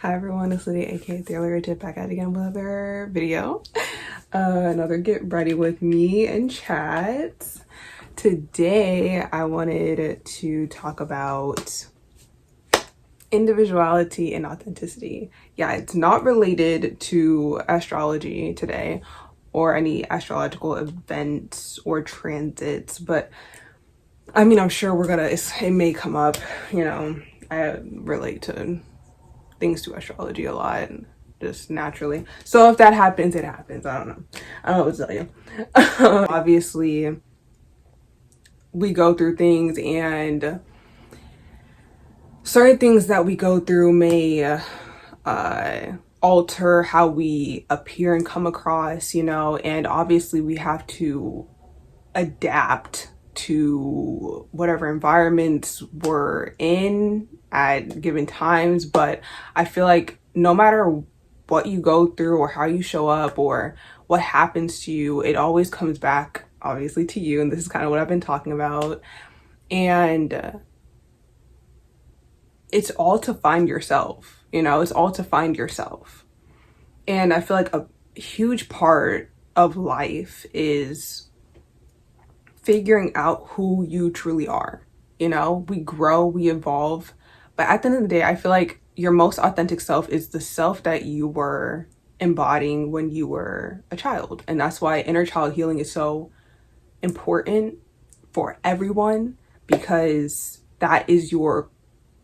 Hi everyone, it's Lydia aka Thriller Tip back at it again with another video. Another get ready with me and chat. Today I wanted to talk about individuality and authenticity. Yeah, it's not related to astrology today or any astrological events or transits, but I mean, I'm sure it may come up, I relate to things to astrology a lot, just naturally. So if that happens, it happens. I don't know. I don't know what to tell you. Obviously, we go through things, and certain things that we go through may alter how we appear and come across, and obviously we have to adapt to whatever environments we're in at given times. But I feel like no matter what you go through or how you show up or what happens to you, it always comes back obviously to you, and this is kind of what I've been talking about. And it's all to find yourself, it's all to find yourself. And I feel like a huge part of life is figuring out who you truly are. We grow, we evolve, but at the end of the day, I feel like your most authentic self is the self that you were embodying when you were a child. And that's why inner child healing is so important for everyone, because that is your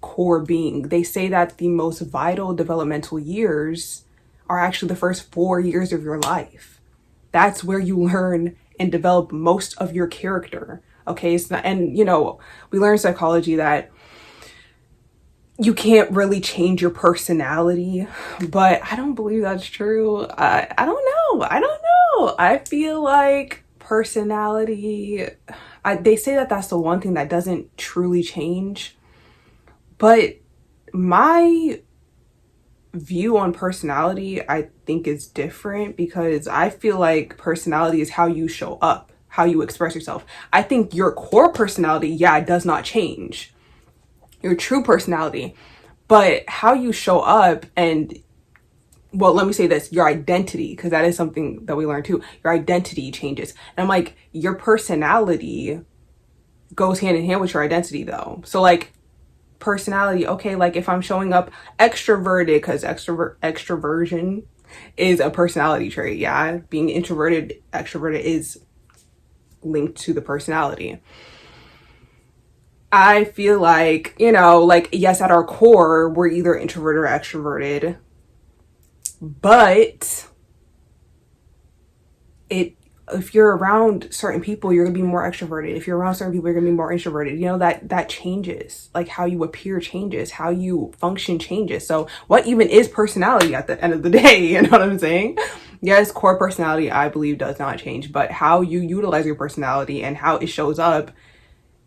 core being. They say that the most vital developmental years are actually the first 4 years of your life. That's where you learn and develop most of your character. Okay, we learn psychology that you can't really change your personality, but I don't believe that's true. I don't know. I feel like personality, they say that that's the one thing that doesn't truly change, but my view on personality, I think, is different, because I feel like personality is how you show up, how you express yourself. I think your core personality, it does not change, your true personality, but how you show up, and well, let me say this, your identity, because that is something that we learn too. Your identity changes. And I'm like, your personality goes hand in hand with your identity though. So like, personality, okay, like if I'm showing up extroverted, because extroversion is a personality trait, being introverted, extroverted is linked to the personality. I feel like, yes, at our core we're either introverted or extroverted, but if you're around certain people, you're gonna be more extroverted. If you're around certain people, you're gonna be more introverted. That changes. Like how you appear changes, how you function changes. So what even is personality at the end of the day? You know what I'm saying? Yes, core personality, I believe, does not change, but how you utilize your personality and how it shows up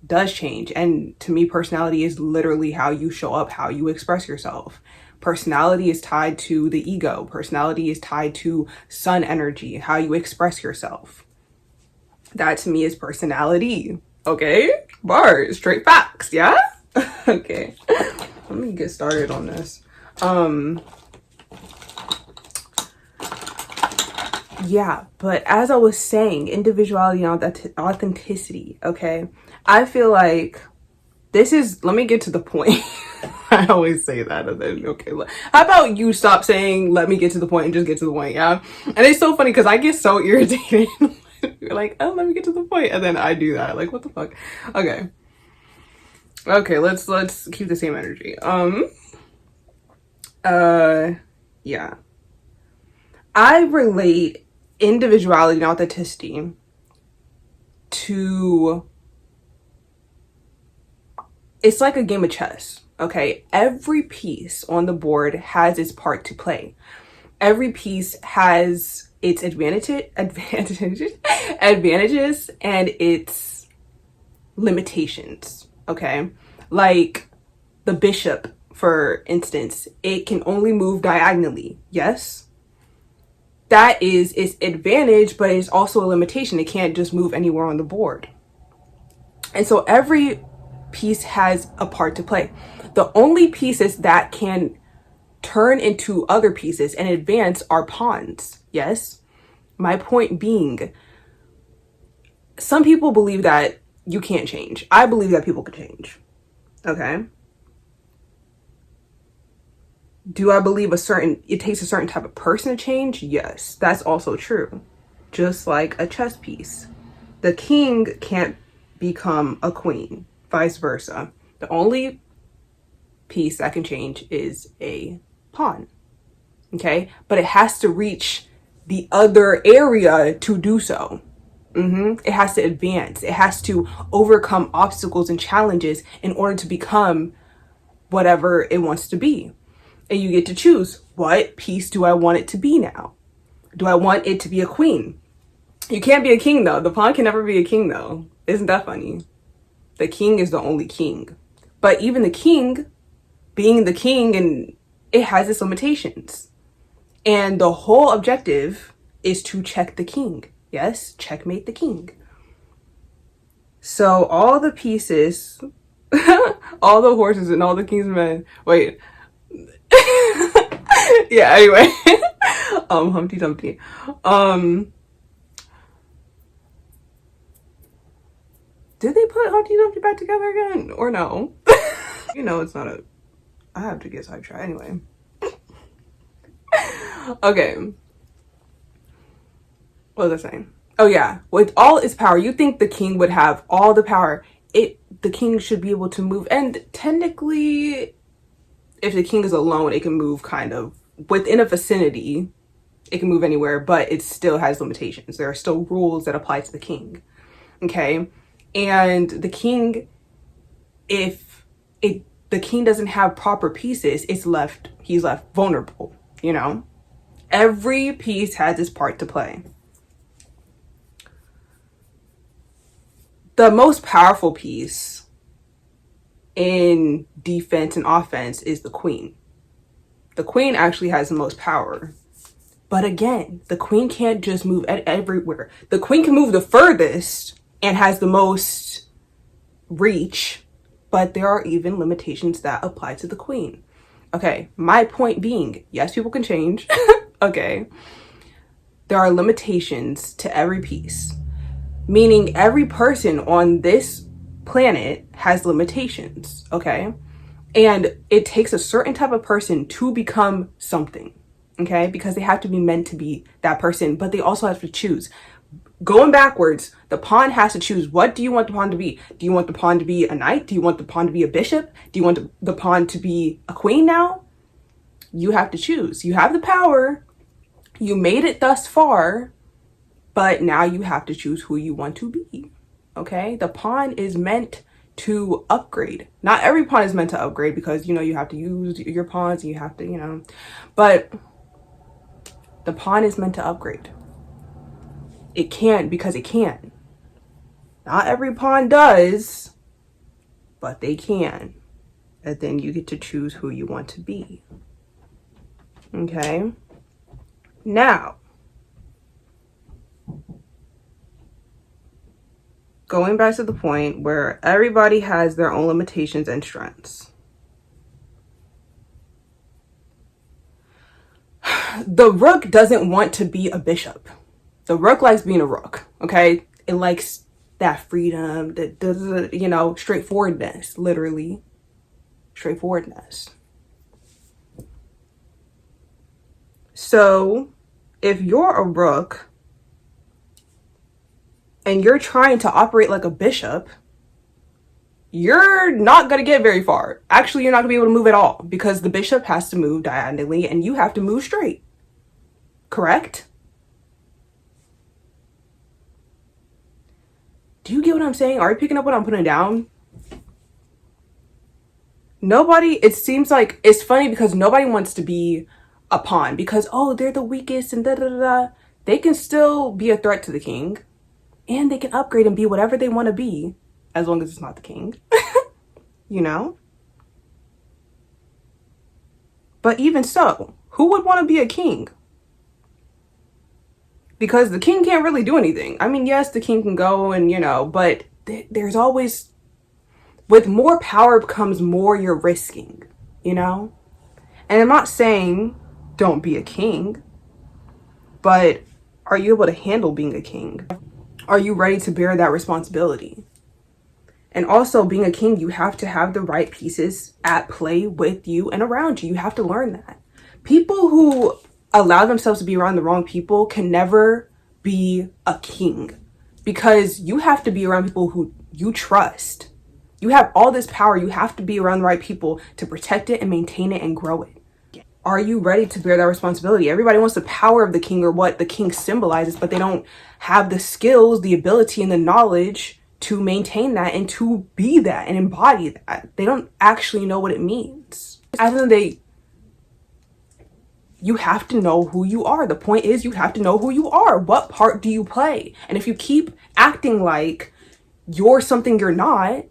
does change. And to me, personality is literally how you show up, how you express yourself. Personality is tied to the ego. Personality is tied to sun energy, how you express yourself. That to me is personality. Okay? Bars, straight facts, yeah? Okay. Let me get started on this. But as I was saying, individuality and authenticity, okay? I feel like let me get to the point. I always say that, and then, okay, how about you stop saying, let me get to the point, and just get to the point, yeah? And it's so funny, because I get so irritated. You're like, oh, let me get to the point, and then I do that. Like, what the fuck? Okay, let's keep the same energy. I relate individuality and authenticity to, it's like a game of chess, okay? Every piece on the board has its part to play. Every piece has its advantages and its limitations, okay? Like the bishop, for instance, it can only move diagonally, yes? That is its advantage, but it's also a limitation. It can't just move anywhere on the board. And so every piece has a part to play. The only pieces that can turn into other pieces and advance our pawns. Yes? My point being, some people believe that you can't change. I believe that people can change. Okay? Do I believe it takes a certain type of person to change? Yes, that's also true. Just like a chess piece. The king can't become a queen, vice versa. The only piece that can change is a pawn. Okay? But it has to reach the other area to do so. It has to advance. It has to overcome obstacles and challenges in order to become whatever it wants to be. And you get to choose, what piece do I want it to be now? Do I want it to be a queen? You can't be a king though. The pawn can never be a king though. Isn't that funny? The king is the only king. But even the king, being the king, and it has its limitations. And the whole objective is to check the king. Yes, checkmate the king. So all the pieces, all the horses and all the king's men. Wait. Yeah, anyway. Humpty Dumpty. Did they put Humpty Dumpty back together again? Or no? You know it's not I have to get sidetracked anyway. Okay. What was I saying? Oh yeah. With all its power, you think the king would have all the power. The king should be able to move. And technically, if the king is alone, it can move kind of within a vicinity. It can move anywhere, but it still has limitations. There are still rules that apply to the king. Okay? And the king, if the king doesn't have proper pieces, he's left vulnerable, you know? Every piece has its part to play. The most powerful piece in defense and offense is the queen. The queen actually has the most power. But again, the queen can't just move everywhere. The queen can move the furthest and has the most reach, but there are even limitations that apply to the queen. Okay, my point being, yes, people can change. Okay. There are limitations to every piece, meaning every person on this planet has limitations, okay? And it takes a certain type of person to become something, okay? Because they have to be meant to be that person, but they also have to choose. Going backwards, the pawn has to choose, what do you want the pawn to be? Do you want the pawn to be a knight? Do you want the pawn to be a bishop? Do you want the pawn to be a queen now? You have to choose. You have the power. You made it thus far, but now you have to choose who you want to be, okay? The pawn is meant to upgrade. Not every pawn is meant to upgrade because, you know, you have to use your pawns and you have to, you know, but the pawn is meant to upgrade. It can't because it can. Not every pawn does, but they can. And then you get to choose who you want to be. Okay? Now, going back to the point where everybody has their own limitations and strengths. The rook doesn't want to be a bishop. The rook likes being a rook, okay? It likes that freedom, the you know, straightforwardness, literally. Straightforwardness. So, if you're a rook and you're trying to operate like a bishop, you're not going to get very far. Actually, you're not going to be able to move at all because the bishop has to move diagonally and you have to move straight. Correct? Do you get what I'm saying? Are you picking up what I'm putting down? It seems like, it's funny because nobody wants to be a pawn because, oh, they're the weakest and da-da-da-da. They can still be a threat to the king and they can upgrade and be whatever they want to be as long as it's not the king, you know? But even so, who would want to be a king? Because the king can't really do anything. I mean, yes, the king can go and, you know, but there's always, with more power comes more you're risking, you know? And I'm not saying don't be a king, but are you able to handle being a king? Are you ready to bear that responsibility? And also, being a king, you have to have the right pieces at play with you and around you. You have to learn that. People who allow themselves to be around the wrong people can never be a king, because you have to be around people who you trust. You have all this power. You have to be around the right people to protect it and maintain it and grow it. Are you ready to bear that responsibility? Everybody wants the power of the king or what the king symbolizes, but they don't have the skills, the ability, and the knowledge to maintain that and to be that and embody that. They don't actually know what it means. At the end of the day, you have to know who you are. The point is, you have to know who you are. What part do you play? And if you keep acting like you're something you're not,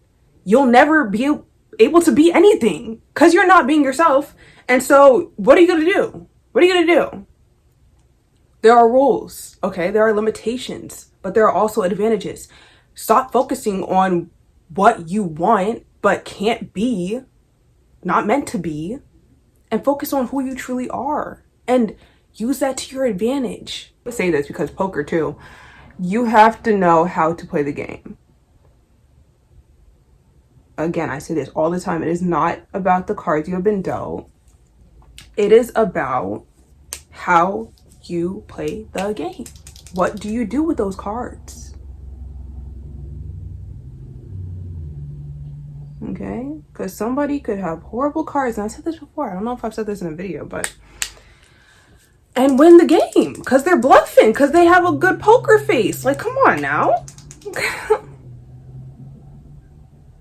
you'll never be able to be anything, because you're not being yourself. And so what are you going to do? What are you going to do? There are rules, okay? There are limitations, but there are also advantages. Stop focusing on what you want but can't be, not meant to be, and focus on who you truly are and use that to your advantage. I say this because poker too, you have to know how to play the game. Again, I say this all the time. It is not about the cards you have been dealt. It is about how you play the game. What do you do with those cards? Okay? Because somebody could have horrible cards. And I said this before. I don't know if I've said this in a video, but... and win the game. Because they're bluffing. Because they have a good poker face. Like, come on now.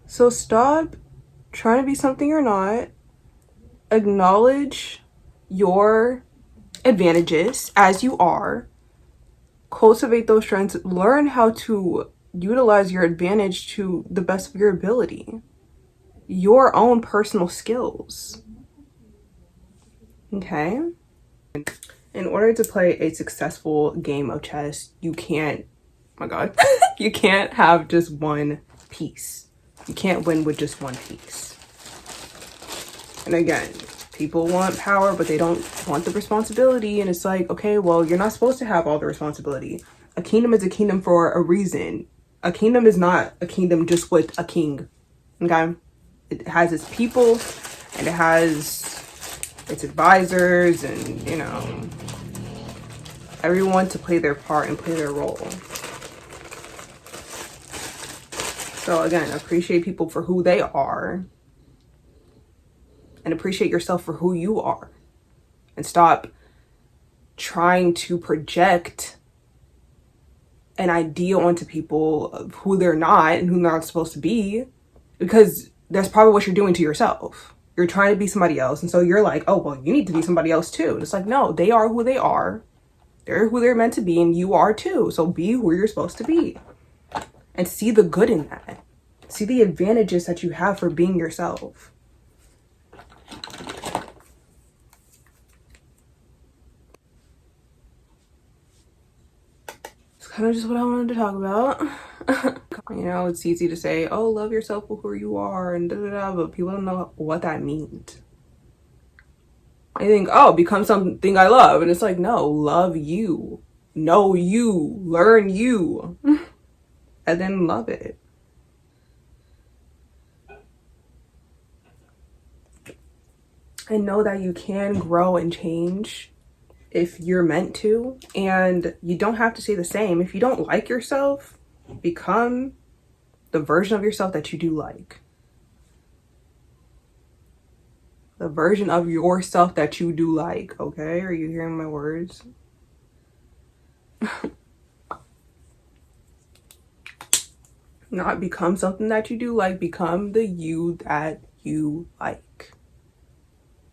So stop trying to be something you're not. Acknowledge your advantages as you are. Cultivate those strengths. Learn how to utilize your advantage to the best of your ability. Your own personal skills. Okay? In order to play a successful game of chess, you can't, oh my God, you can't have just one piece. You can't win with just one piece. And again, people want power, but they don't want the responsibility. And it's like, okay, well, you're not supposed to have all the responsibility. A kingdom is a kingdom for a reason. A kingdom is not a kingdom just with a king. Okay? It has its people and it has its advisors and, you know, everyone to play their part and play their role. So again, appreciate people for who they are and appreciate yourself for who you are, and stop trying to project an idea onto people of who they're not and who they're not supposed to be, because that's probably what you're doing to yourself. You're trying to be somebody else. And so you're like, oh, well, you need to be somebody else too. And it's like, no, they are who they are. They're who they're meant to be. And you are too. So be who you're supposed to be. And see the good in that. See the advantages that you have for being yourself. It's kind of just what I wanted to talk about. You know, it's easy to say, oh, love yourself for who you are and da-da-da, but people don't know what that means. I think, oh, become something I love. And it's like, no, love you. Know you. Learn you. And then love it. And know that you can grow and change if you're meant to. And you don't have to stay the same. If you don't like yourself, become the version of yourself that you do like. The version of yourself that you do like, okay? Are you hearing my words? Not become something that you do like, become the you that you like.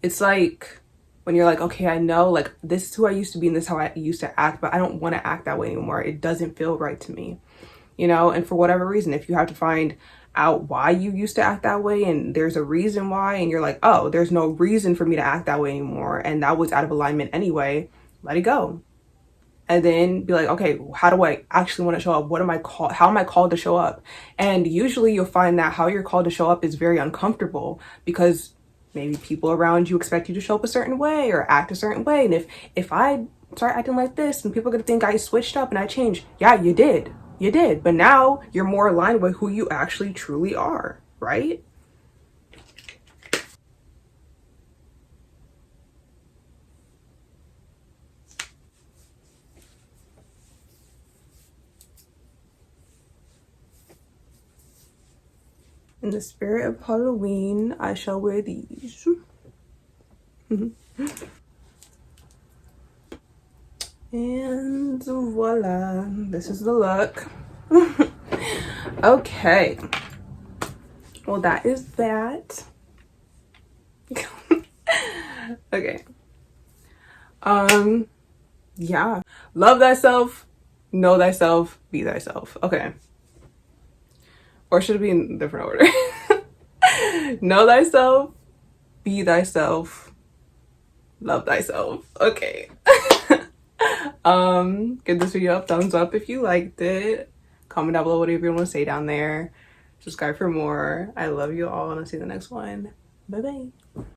It's like when you're like, okay, I know, like, this is who I used to be and this is how I used to act, but I don't want to act that way anymore. It doesn't feel right to me, you know? And for whatever reason, if you have to find out why you used to act that way and there's a reason why, and you're like, oh, there's no reason for me to act that way anymore, and that was out of alignment anyway, let it go. And then be like, okay, how do I actually want to show up? What am I called? How am I called to show up? And usually you'll find that how you're called to show up is very uncomfortable, because maybe people around you expect you to show up a certain way or act a certain way. And if I start acting like this and people are gonna think I switched up and I changed, yeah, you did. You did. But now you're more aligned with who you actually truly are, right? In the spirit of Halloween, I shall wear these. And voila, this is the look. Okay. Well, that is that. Okay. Yeah. Love thyself, know thyself, be thyself. Okay. Or should it be in a different order? Know thyself, be thyself, love thyself. Okay. Give this video a thumbs up if you liked it. Comment down below whatever you want to say down there. Subscribe for more. I love you all and I'll see you in the next one. Bye bye.